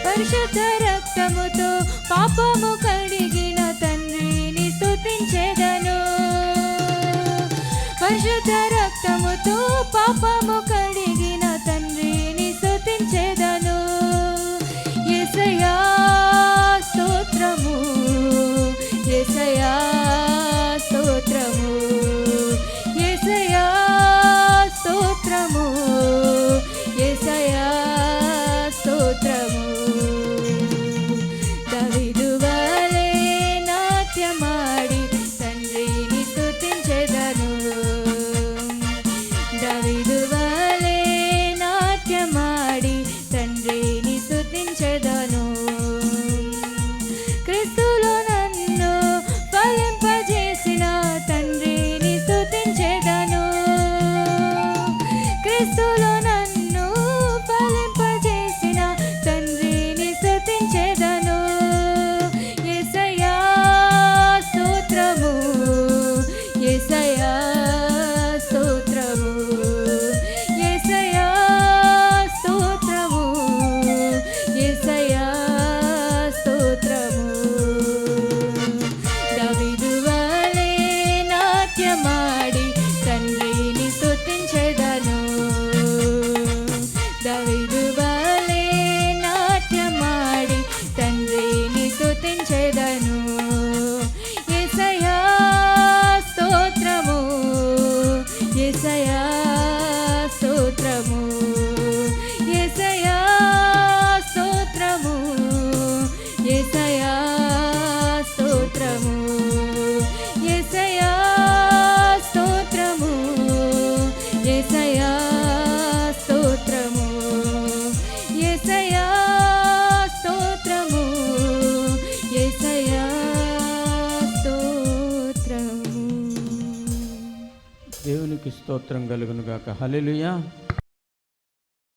పరిశుద్ధ రక్తముతో పాపము కడిగిన తండ్రిని స్తుతించెదను. పరిశుద్ధ రక్తముతో పాపము కడిగిన తండ్రిని స్తుతించెదను. యేసయ్యా స్తోత్రము, యేసయ్యా స్తోత్రము, యేసయ్యా స్తోత్రము, యేసయ్యా స్తోత్రము. దావీదు వలె నాట్యమాడి తండ్రిని స్తుతించెదను. దావీదు వలె నాట్యమాడి తండ్రిని స్తుతించెదను. క్రీస్తులో నన్ను ఫలింపజేసిన తండ్రిని స్తుతించెదను. క్రీస్తులో నన్ను ఫలింపజేసిన తండ్రిని స్తుతించెదను. యేసయ్యా స్తోత్రము, యేసయ్యా స్తోత్రము, యేసయ్యా స్తోత్రము, యేసయ్యా స్తోత్రము. దావీదు వలె నాట్యమాడి తండ్రిని స్తుతించెదను. దావీదు వలె నాట్యమాడి తండ్రిని స్తుతించెదను. యేసయ్యా స్తోత్రము, యేసయ్యా స్తోత్రము, యేసయ్యా స్తోత్రము, యేసయ్యా స్తోత్రము, యేసయ్యా స్తోత్రము, యేసయ్యా స్తోత్రము, యేసయ్యా స్తోత్రము, యేసయ్యా స్తోత్రము. దేవునికి స్తోత్రం కలుగును గాక. హల్లెలూయా.